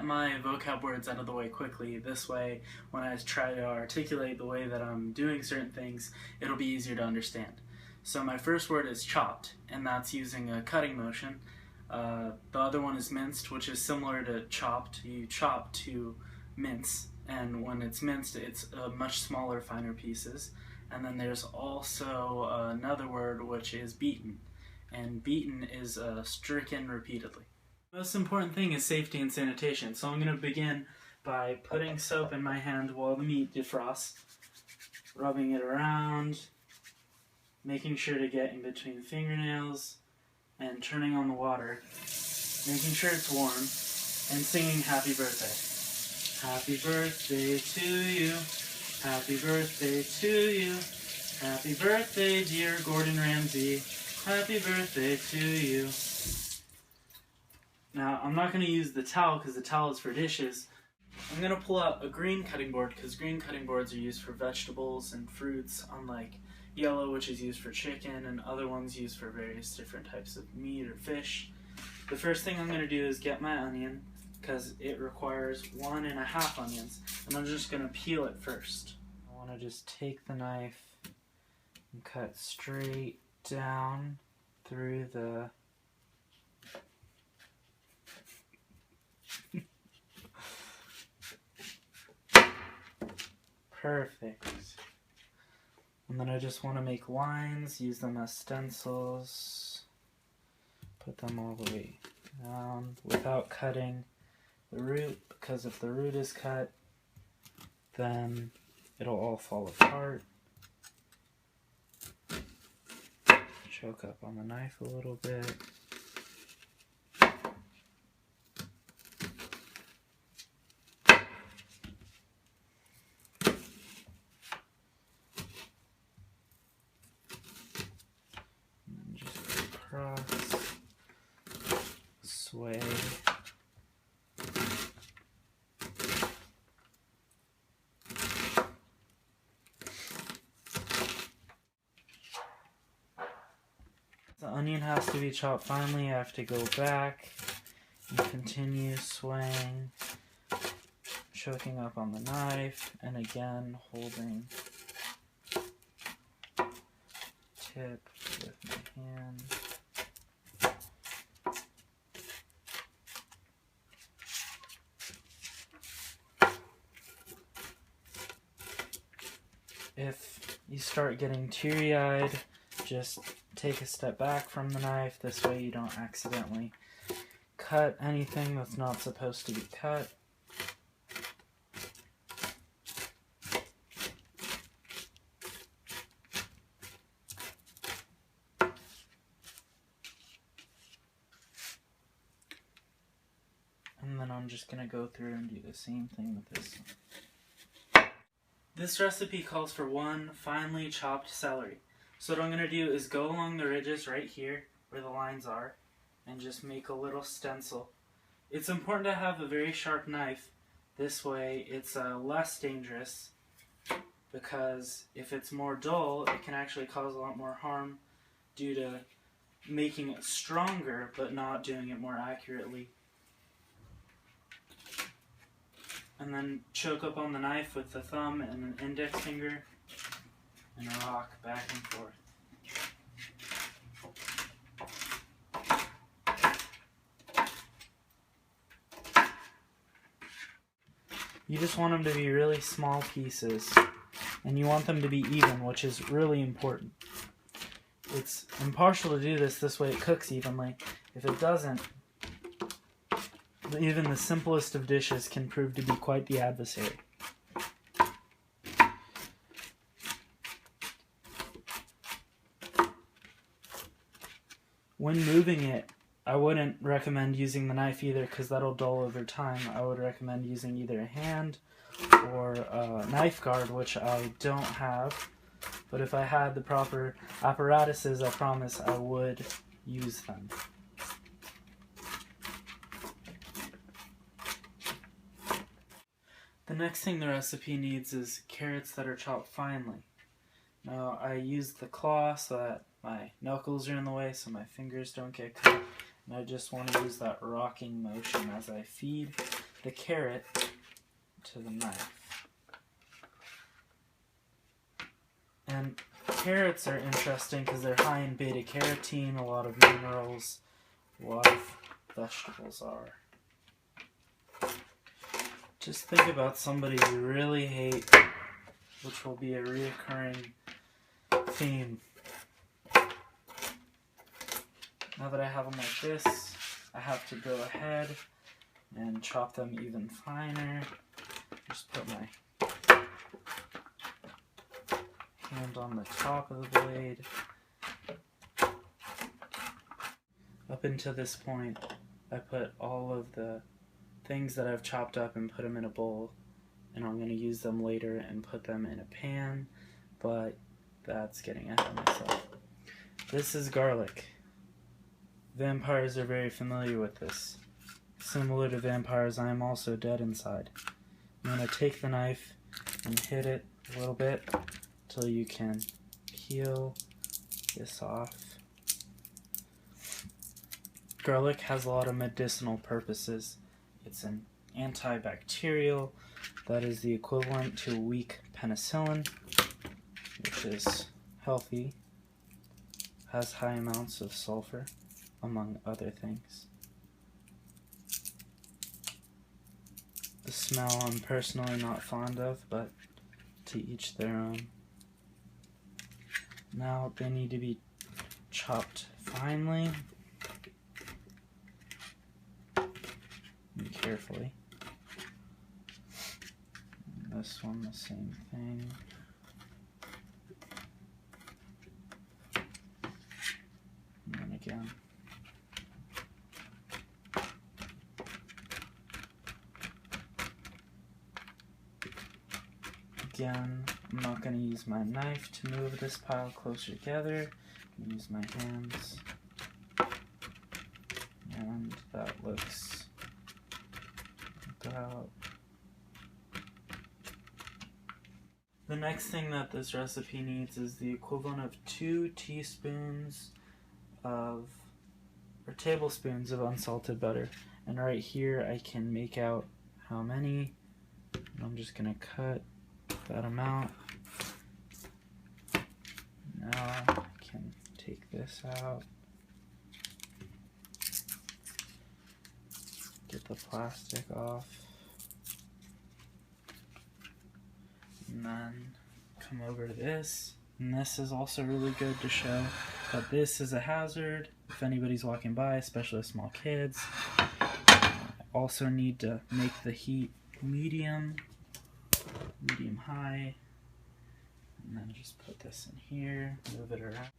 get my vocab words out of the way quickly. This way, when I try to articulate the way that I'm doing certain things, it'll be easier to understand. So my first word is chopped, and that's using a cutting motion. The other one is minced, which is similar to chopped. You chop to mince, and when it's minced, it's much smaller, finer pieces. And then there's also another word, which is beaten, and beaten is stricken repeatedly. The most important thing is safety and sanitation, so I'm going to begin by putting soap in my hand while the meat defrosts, rubbing it around, making sure to get in between the fingernails, and turning on the water, making sure it's warm, and singing happy birthday. Happy birthday to you, happy birthday to you, happy birthday dear Gordon Ramsay, happy birthday to you. Now, I'm not going to use the towel because the towel is for dishes. I'm going to pull out a green cutting board because green cutting boards are used for vegetables and fruits, unlike yellow, which is used for chicken, and other ones used for various different types of meat or fish. The first thing I'm going to do is get my onion because it requires 1.5 onions, and I'm just going to peel it first. I want to just take the knife and cut straight down through the perfect. And then I just want to make lines, use them as stencils, put them all the way down without cutting the root, because if the root is cut, then it'll all fall apart. Choke up on the knife a little bit. Cross, sway, the onion has to be chopped finely. I have to go back and continue swaying, choking up on the knife, and again holding tip with my hand. If you start getting teary-eyed, just take a step back from the knife. This way you don't accidentally cut anything that's not supposed to be cut. And then I'm just going to go through and do the same thing with this one. This recipe calls for 1 finely chopped celery. So what I'm going to do is go along the ridges right here where the lines are and just make a little stencil. It's important to have a very sharp knife. This way it's less dangerous, because if it's more dull, it can actually cause a lot more harm due to making it stronger but not doing it more accurately. And then choke up on the knife with the thumb and an index finger and rock back and forth. You just want them to be really small pieces, and you want them to be even, which is really important. It's impartial to do this way it cooks evenly. If it doesn't, even the simplest of dishes can prove to be quite the adversary. When moving it, I wouldn't recommend using the knife either, because that'll dull over time. I would recommend using either a hand or a knife guard, which I don't have. But if I had the proper apparatuses, I promise I would use them. The next thing the recipe needs is carrots that are chopped finely. Now, I use the claw so that my knuckles are in the way so my fingers don't get cut. And I just want to use that rocking motion as I feed the carrot to the knife. And carrots are interesting because they're high in beta carotene, a lot of minerals, a lot of vegetables are. Just think about somebody you really hate, which will be a reoccurring theme. Now that I have them like this, I have to go ahead and chop them even finer. Just put my hand on the top of the blade. Up until this point, I put all of the things that I've chopped up and put them in a bowl, and I'm going to use them later and put them in a pan, but that's getting ahead of myself. This is garlic. Vampires are very familiar with this. Similar to vampires, I am also dead inside. I'm going to take the knife and hit it a little bit until you can peel this off. Garlic has a lot of medicinal purposes. It's an antibacterial that is the equivalent to weak penicillin, which is healthy, has high amounts of sulfur, among other things. The smell I'm personally not fond of, but to each their own. Now they need to be chopped finely and carefully. And this one, the same thing. And then again. Again, I'm not going to use my knife to move this pile closer together. I'm going to use my hands. And that looks about. The next thing that this recipe needs is the equivalent of 2 teaspoons of, or tablespoons of unsalted butter. And right here I can make out how many. And I'm just going to cut that amount. Now I can take this out, get the plastic off, and then come over to this. And this is also really good to show that this is a hazard if anybody's walking by, especially small kids. I also need to make the heat medium high, and then just put this in here, move it around.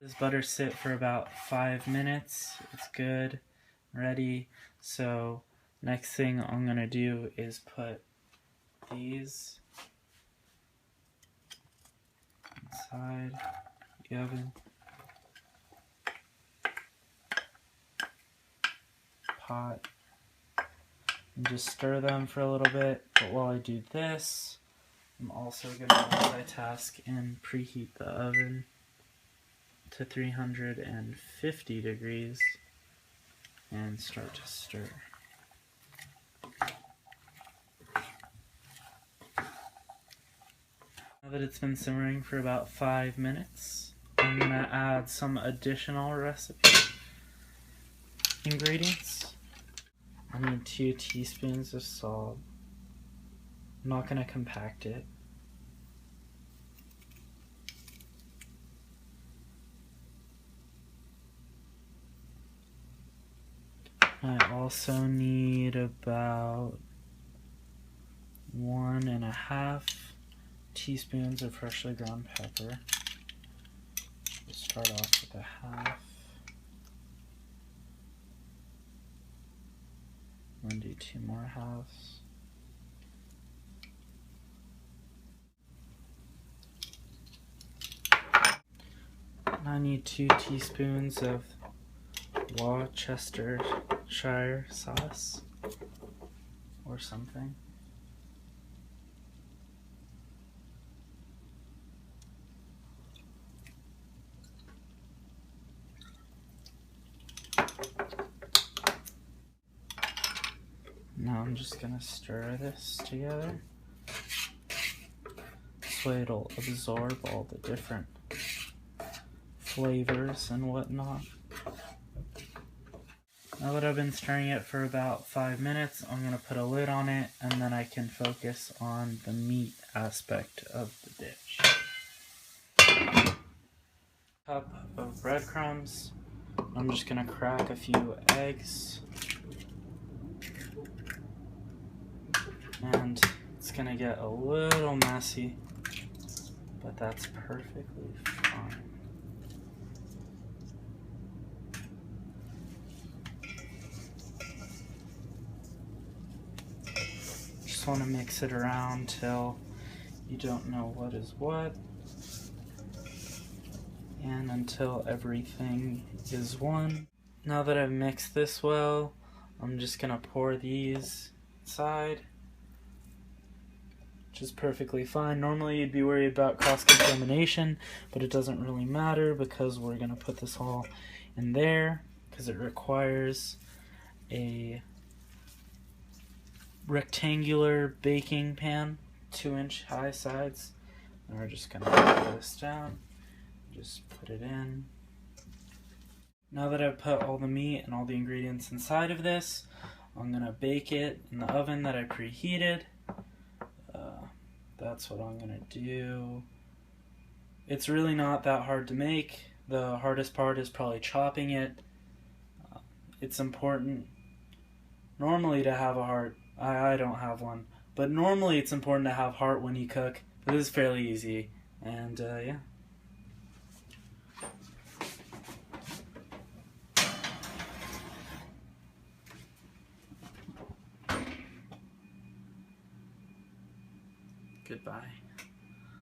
This butter sit for about 5 minutes. It's good, ready. So next thing I'm gonna do is put these inside the oven. Pot. And just stir them for a little bit. But while I do this, I'm also going to multitask and preheat the oven to 350 degrees and start to stir. Now that it's been simmering for about 5 minutes, I'm going to add some additional recipe ingredients. I need 2 teaspoons of salt. I'm not going to compact it. I also need about 1.5 teaspoons of freshly ground pepper. We'll start off with 1/2. I'm going to do 2 more halves. I need 2 teaspoons of Worcestershire sauce or something. Now I'm just gonna stir this together. This way it'll absorb all the different flavors and whatnot. Now that I've been stirring it for about 5 minutes, I'm gonna put a lid on it and then I can focus on the meat aspect of the dish. Cup of breadcrumbs. I'm just gonna crack a few eggs. And it's gonna get a little messy, but that's perfectly fine. Just want to mix it around till you don't know what is what, and until everything is one. Now that I've mixed this well, I'm just gonna pour these inside, which is perfectly fine. Normally you'd be worried about cross-contamination, but it doesn't really matter because we're gonna put this all in there because it requires a rectangular baking pan, 2-inch high sides. And we're just gonna put this down, just put it in. Now that I've put all the meat and all the ingredients inside of this, I'm gonna bake it in the oven that I preheated. That's what I'm gonna do. It's really not that hard to make. The hardest part is probably chopping it. It's important normally to have a heart. I don't have one, but normally it's important to have heart when you cook. But this is fairly easy, and yeah. Goodbye.